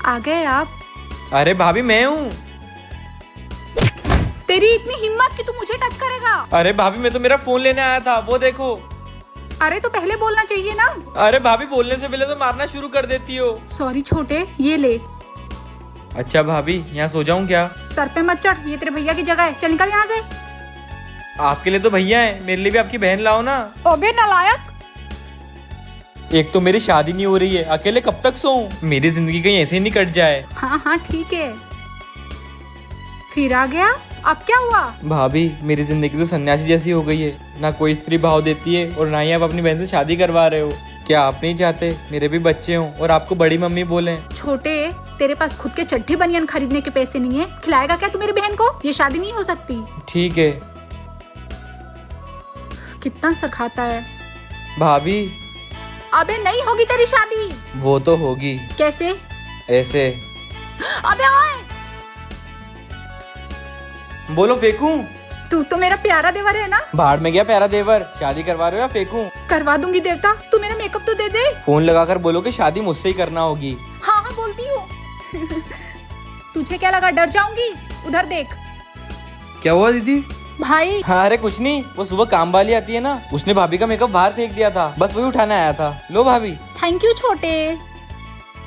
आ गए आप। अरे भाभी मैं हूँ। तेरी इतनी हिम्मत कि तू मुझे टच करेगा। अरे भाभी मैं तो मेरा फोन लेने आया था, वो देखो। अरे तो पहले बोलना चाहिए ना। अरे भाभी बोलने से पहले तो मारना शुरू कर देती हो। सॉरी छोटे, ये ले। अच्छा भाभी यहाँ सो जाऊँ क्या? सर पे मत चढ़, ये तेरे भैया की जगह है। चल निकल यहाँ से। आपके लिए तो भैया है, मेरे लिए भी आपकी बहन लाओ ना। अबे नालायक। एक तो मेरी शादी नहीं हो रही है, अकेले कब तक सोऊं? मेरी जिंदगी कहीं ऐसे ही नहीं कट जाए। हाँ हाँ ठीक है। फिर आ गया, अब क्या हुआ? भाभी मेरी जिंदगी तो सन्यासी जैसी हो गई है, ना कोई स्त्री भाव देती है और ना ही आप अपनी बहन से शादी करवा रहे हो। क्या आप नहीं चाहते मेरे भी बच्चे हों और आपको बड़ी मम्मी बोलें? छोटे, तेरे पास खुद के चड्ढी बनियान खरीदने के पैसे नहीं है, खिलाएगा क्या तू मेरी बहन को? ये शादी नहीं हो सकती। ठीक है। कितना सर खाता है। भाभी अबे नहीं होगी तेरी शादी। वो तो होगी। कैसे? ऐसे। अबे ओए, बोलो फेंकूं? तू तो मेरा प्यारा देवर है ना। भाड़ में गया प्यारा देवर, शादी करवा रहे हो या फेंकूं? करवा दूंगी देवता, तू मेरा मेकअप तो दे दे। फोन लगाकर बोलो कि शादी मुझसे ही करना होगी। हाँ हाँ बोलती हूँ। तुझे क्या लगा डर जाऊंगी? उधर देख। क्या हुआ दीदी? भाई हाँ अरे कुछ नहीं, वो सुबह काम वाली आती है ना, उसने भाभी का मेकअप बाहर फेंक दिया था, बस वही उठाने आया था। लो भाभी। थैंक यू छोटे।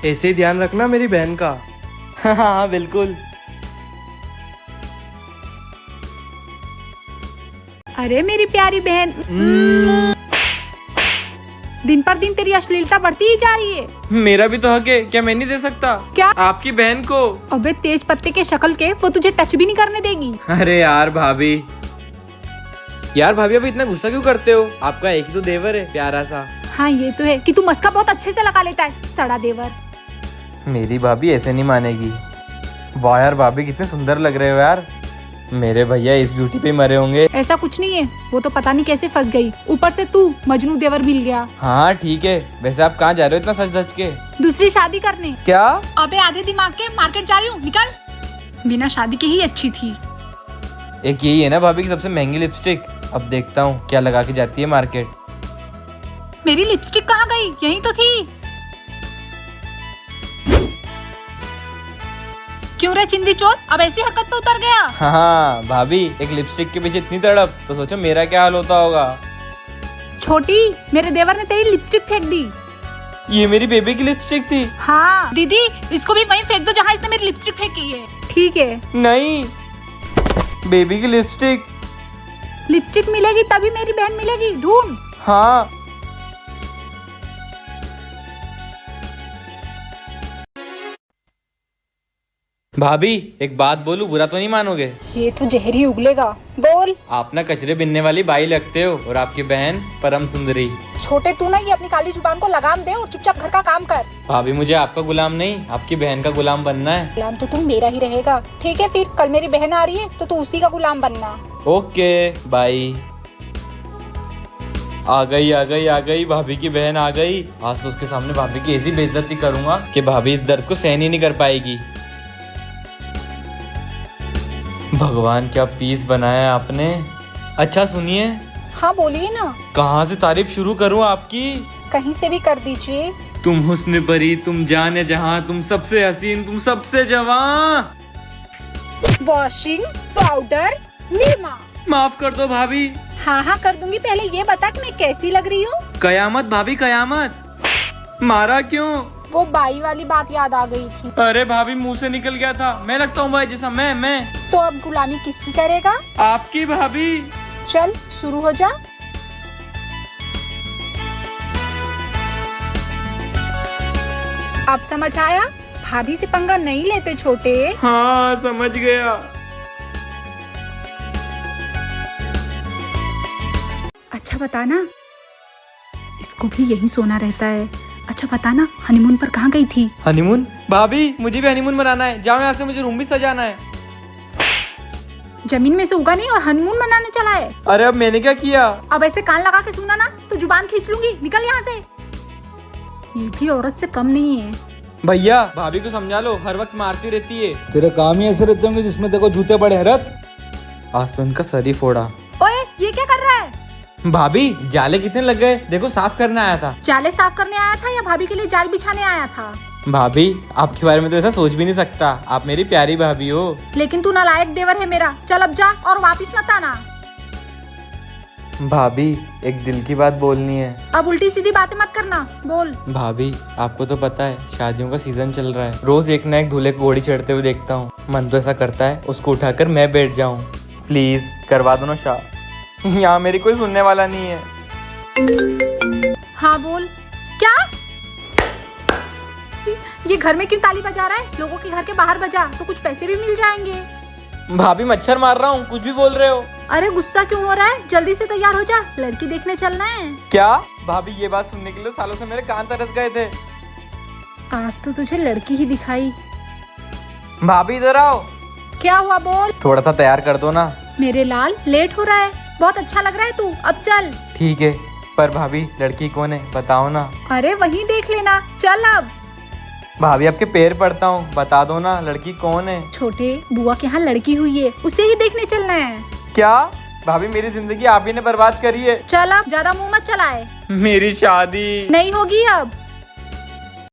ऐसे ही ध्यान रखना मेरी बहन का। हाँ बिल्कुल। अरे मेरी प्यारी बहन। दिन पर दिन तेरी अश्लीलता बढ़ती ही जा रही है। मेरा भी तो हक है, क्या मैं नहीं दे सकता? क्या? आपकी बहन को। अबे तेज पत्ते के शक्ल के, वो तुझे टच भी नहीं करने देगी। अरे यार भाभी, अभी इतना गुस्सा क्यों करते हो? आपका एक ही तो देवर है प्यारा सा। हाँ ये तो है कि तू मस्का बहुत अच्छे से लगा लेता है, सड़ा देवर। मेरी भाभी ऐसे नहीं मानेगी। वाह यार भाभी कितने सुंदर लग रहे हो यार। मेरे भैया इस ब्यूटी पे मरे होंगे। ऐसा कुछ नहीं है, वो तो पता नहीं कैसे फंस गई, ऊपर से तू मजनू देवर मिल गया। हाँ ठीक है, वैसे आप कहाँ जा रहे हो इतना सज धज के? दूसरी शादी करने। क्या? अबे आधे दिमाग के, मार्केट जा रही हूँ, निकल। बिना शादी के ही अच्छी थी। एक यही है ना भाभी की सबसे महंगी लिपस्टिक। अब देखता हूँ क्या लगा के जाती है मार्केट। मेरी लिपस्टिक कहाँ गई? यही तो थी। क्यों रे चिंदी चोर, अब ऐसी हरकत पे उतर गया? हाँ भाभी, एक लिपस्टिक के पीछे इतनी तड़प, तो सोचो मेरा क्या हाल होता होगा। छोटी, मेरे देवर ने तेरी लिपस्टिक फेंक दी। ये मेरी बेबी की लिपस्टिक थी। हाँ दीदी, इसको भी वहीं फेंक दो जहाँ इसने मेरी लिपस्टिक फेंकी है। ठीक है। नहीं, बेबी की लिपस्टिक। लिपस्टिक मिलेगी तभी मेरी बहन मिलेगी, ढूंढ। हाँ भाभी एक बात बोलूं, बुरा तो नहीं मानोगे? ये तो जहरी उगलेगा, बोल। आप ना कचरे बिनने वाली बाई लगते हो और आपकी बहन परम सुंदरी। छोटे तू ना ये अपनी काली जुबान को लगाम दे और चुपचाप घर का काम कर। भाभी मुझे आपका गुलाम नहीं, आपकी बहन का गुलाम बनना है। गुलाम तो तू मेरा ही रहेगा। ठीक है, फिर कल मेरी बहन आ रही है तो तू उसी का गुलाम बनना। Okay bye. आ गई भाभी की बहन आ गई। आज तो उसके सामने भाभी की ऐसी बेइज्जती करूंगा कि भाभी इस दर्द को सहन ही नहीं कर पाएगी। भगवान क्या पीस बनाया है आपने। अच्छा सुनिए। हाँ बोलिए ना। कहाँ से तारीफ शुरू करूँ आपकी? कहीं से भी कर दीजिए। तुम हुस्न परी, तुम जाने जहाँ, तुम सबसे हसीन, तुम सबसे जवां। Washing powder Nirma. माफ कर दो भाभी। हाँ हाँ कर दूंगी, पहले ये बता कि मैं कैसी लग रही हूँ। कयामत भाभी कयामत। मारा क्यों? वो बाई वाली बात याद आ गई थी। अरे भाभी मुंह से निकल गया था। मैं लगता हूँ भाई जैसा? मैं तो अब गुलामी किसकी करेगा? आपकी भाभी। चल शुरू हो जा। अब समझ आया, भाभी से पंगा नहीं लेते छोटे। हाँ समझ गया। अच्छा बताना, इसको भी यही सोना रहता है। अच्छा बताना, हनीमून पर कहाँ गई थी? हनीमून? भाभी मुझे भी हनीमून मनाना है, जाओ यहाँ से, मुझे रूम भी सजाना है। जमीन में से उगा नहीं और हनीमून मनाने चला है। अरे अब मैंने क्या किया? अब ऐसे कान लगा के सुना ना तो जुबान खींच लूंगी, निकल यहाँ से। ये भी औरत से कम नहीं है। भैया भाभी को समझा लो, हर वक्त मारती रहती है। तेरे काम ही ऐसे रहते होंगे जिसमें देखो जूते पड़े हैं। रख। आज तो इनका सर ही फोड़ा। ओए ये क्या कर रहा है? भाभी जाले कितने लग गए, देखो साफ करने आया था। जाले साफ करने आया था या भाभी के लिए जाल बिछाने आया था? भाभी आपके बारे में तो ऐसा सोच भी नहीं सकता, आप मेरी प्यारी भाभी हो। लेकिन तू नालायक देवर है मेरा। चल अब जा और वापिस मत आना। भाभी एक दिल की बात बोलनी है। अब उल्टी सीधी बातें मत करना, बोल। भाभी आपको तो पता है शादियों का सीजन चल रहा है, रोज एक ना एक दूल्हे को घोड़ी चढ़ते हुए देखता हूँ। मन तो ऐसा करता है उसको उठाकर मैं बैठ जाऊँ। प्लीज करवा दो ना शादी, यहाँ मेरी कोई सुनने वाला नहीं है। हाँ बोल। क्या? ये घर में क्यों ताली बजा रहा है? लोगों के घर के बाहर बजा तो कुछ पैसे भी मिल जाएंगे। भाभी मच्छर मार रहा हूँ, कुछ भी बोल रहे हो। अरे गुस्सा क्यों हो रहा है? जल्दी से तैयार हो जा, लड़की देखने चलना है। क्या? भाभी ये बात सुनने के लिए सालों से मेरे कान तरस गए थे। आज तो तुझे लड़की ही दिखाई। भाभी इधर आओ। क्या हुआ बोल। थोड़ा सा तैयार कर दो ना। मेरे लाल लेट हो रहा है, बहुत अच्छा लग रहा है तू, अब चल। ठीक है, पर भाभी लड़की कौन है बताओ ना। अरे वहीं देख लेना, चल अब। भाभी आपके पैर पड़ता हूँ, बता दो ना लड़की कौन है। छोटे बुआ के यहाँ लड़की हुई है, उसे ही देखने चलना है। क्या? भाभी मेरी जिंदगी आप ही ने बर्बाद करी है। चल अब, ज्यादा मुंह मत चलाए। मेरी शादी नहीं होगी अब।